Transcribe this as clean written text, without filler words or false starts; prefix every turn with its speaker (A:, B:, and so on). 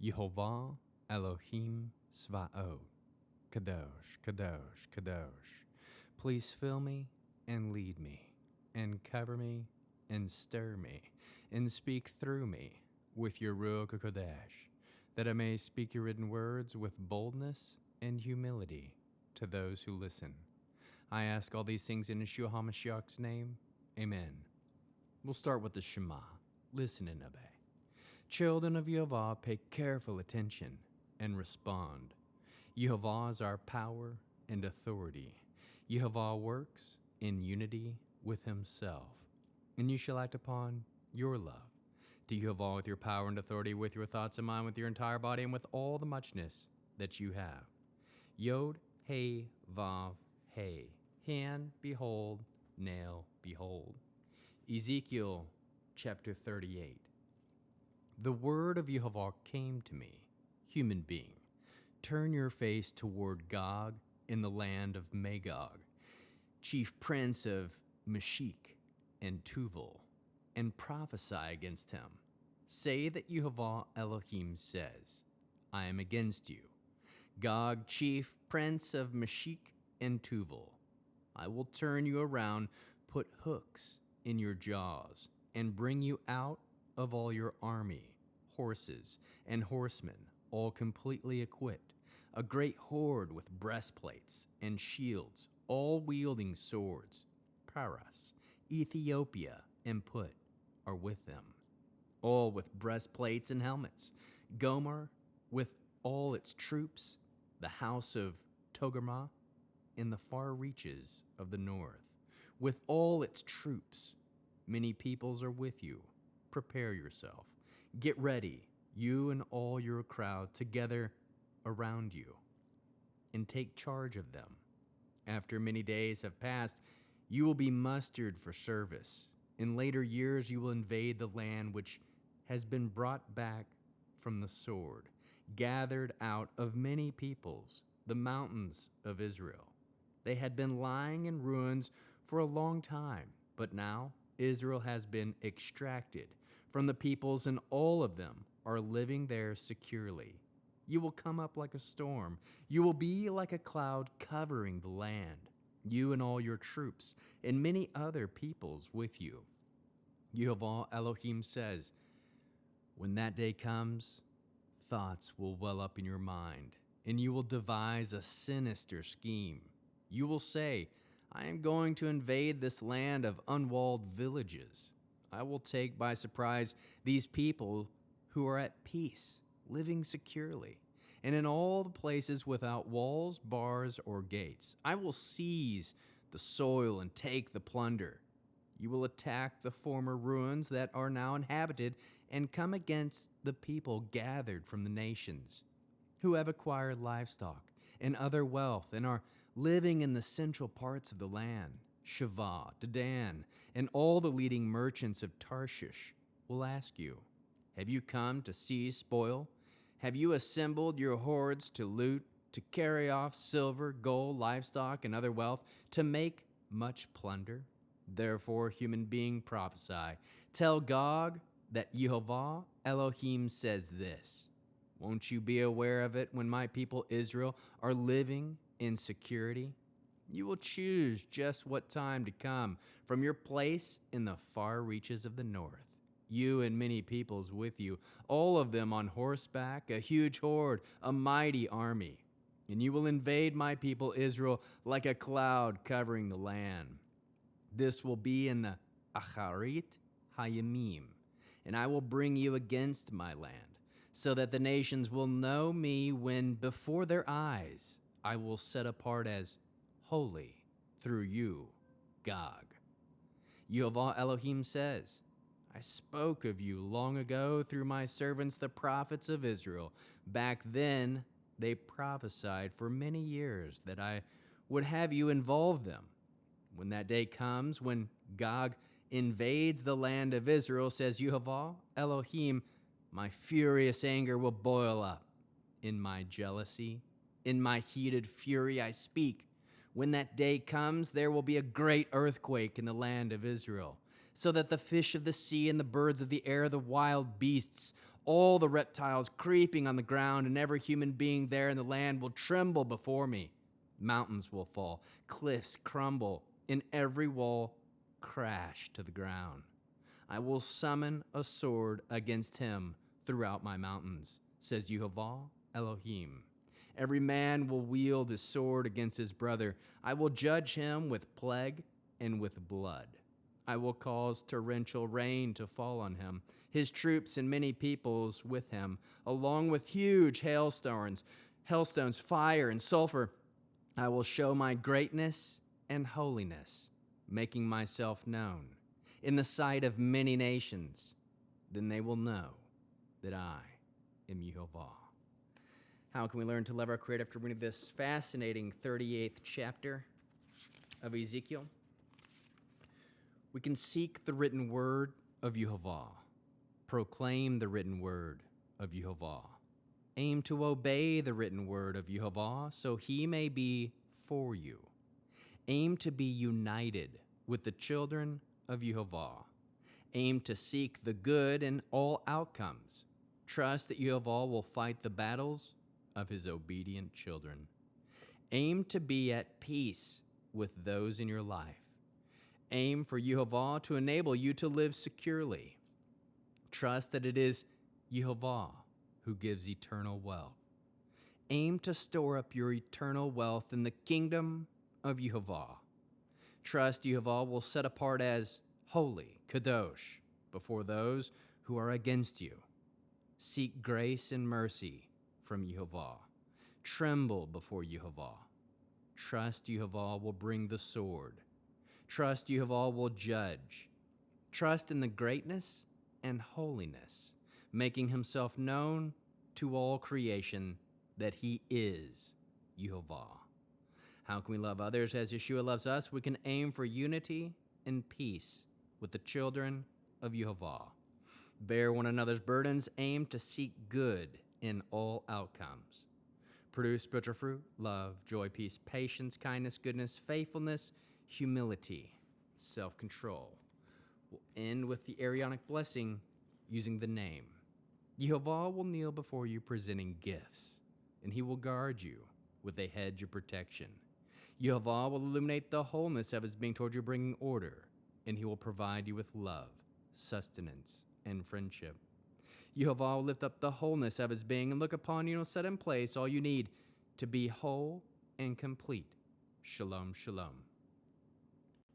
A: Yehovah Elohim Svaot. Kadosh, Kadosh, Kadosh. Please fill me and lead me, and cover me and stir me, and speak through me with your Ruach HaKodesh, that I may speak your written words with boldness and humility to those who listen. I ask all these things in Yeshua HaMashiach's name. Amen. We'll start with the Shema. Listen and obey. Children of Yehovah, pay careful attention and respond. Yehovah is our power and authority. Yehovah works in unity with himself, and you shall act upon your love to Yehovah with your power and authority, with your thoughts in mind, with your entire body, and with all the muchness that you have. Yod, Hey, Vav, Hey. Hand, behold, nail, behold. Ezekiel chapter 38. The word of Yehovah came to me, human being. Turn your face toward Gog in the land of Magog, chief prince of Meshech and Tuval, and prophesy against him. Say that Yehovah Elohim says, I am against you, Gog, chief prince of Meshech and Tuval. I will turn you around, put hooks in your jaws, and bring you out of all your army, horses and horsemen, all completely equipped, a great horde with breastplates and shields, all wielding swords. Paras, Ethiopia, and Put are with them, all with breastplates and helmets. Gomer with all its troops, the house of Togarmah in the far reaches of the north, with all its troops. Many peoples are with you. Prepare yourself. Get ready, you and all your crowd together around you, and take charge of them. After many days have passed, you will be mustered for service. In later years you will invade the land which has been brought back from the sword, gathered out of many peoples, the mountains of Israel. They had been lying in ruins for a long time, but now Israel has been extracted from the peoples, and all of them are living there securely. You will come up like a storm. You will be like a cloud covering the land, you and all your troops, and many other peoples with you. Yehovah Elohim says, when that day comes, thoughts will well up in your mind, and you will devise a sinister scheme. You will say, I am going to invade this land of unwalled villages. I will take by surprise these people who are at peace, living securely, and in all the places without walls, bars, or gates. I will seize the soil and take the plunder. You will attack the former ruins that are now inhabited and come against the people gathered from the nations, who have acquired livestock and other wealth and are living in the central parts of the land. Shavah, Dedan, and all the leading merchants of Tarshish will ask you, have you come to seize spoil? Have you assembled your hordes to loot, to carry off silver, gold, livestock, and other wealth, to make much plunder? Therefore, human being, prophesy. Tell Gog that Yehovah Elohim says this. Won't you be aware of it when my people Israel are living in security? You will choose just what time to come from your place in the far reaches of the north. You and many peoples with you, all of them on horseback, a huge horde, a mighty army. And you will invade my people Israel like a cloud covering the land. This will be in the Acharit Hayamim, and I will bring you against my land, so that the nations will know me when before their eyes I will set apart as holy through you, Gog. Yehovah Elohim says, I spoke of you long ago through my servants the prophets of Israel. Back then they prophesied for many years that I would have you involve them. When that day comes, when Gog invades the land of Israel, says Yehovah Elohim, my furious anger will boil up. In my jealousy, in my heated fury I speak. When that day comes, there will be a great earthquake in the land of Israel, so that the fish of the sea and the birds of the air, the wild beasts, All the reptiles creeping on the ground and every human being there in the land will tremble before me. Mountains will fall, cliffs crumble, and every wall crash to the ground. I will summon a sword against him throughout my mountains, says Yehovah Elohim. Every man will wield his sword against his brother. I will judge him with plague and with blood. I will cause torrential rain to fall on him, his troops and many peoples with him, along with huge hailstones, fire, and sulfur. I will show my greatness and holiness, making myself known in the sight of many nations. Then they will know that I am Yehovah. How can we learn to love our Creator after reading this fascinating 38th chapter of Ezekiel? We can seek the written word of Yehovah, proclaim the written word of Yehovah, aim to obey the written word of Yehovah so he may be for you. Aim to be united with the children of Yehovah. Aim to seek the good in all outcomes. Trust that Yehovah will fight the battles of his obedient children. Aim to be at peace with those in your life. Aim for Yehovah to enable you to live securely. Trust that it is Yehovah who gives eternal wealth. Aim to store up your eternal wealth in the kingdom of Yehovah. Trust Yehovah will set apart as holy, kadosh, before those who are against you. Seek grace and mercy from Yehovah. Tremble before Yehovah. Trust Yehovah will bring the sword. Trust Yehovah will judge. Trust in the greatness and holiness, making himself known to all creation that he is Yehovah. How can we love others as Yeshua loves us? We can aim for unity and peace with the children of Yehovah. Bear one another's burdens, aim to seek good in all outcomes. Produce spiritual fruit, love, joy, peace, patience, kindness, goodness, faithfulness, humility, self-control. We'll end with the Aaronic blessing using the name. Yehovah will kneel before you presenting gifts, and he will guard you with a hedge of protection. Yehovah will illuminate the wholeness of his being toward you, bringing order, and he will provide you with love, sustenance, and friendship. Yehovah will lift up the wholeness of his being and look upon you and will set in place all you need to be whole and complete. Shalom, shalom.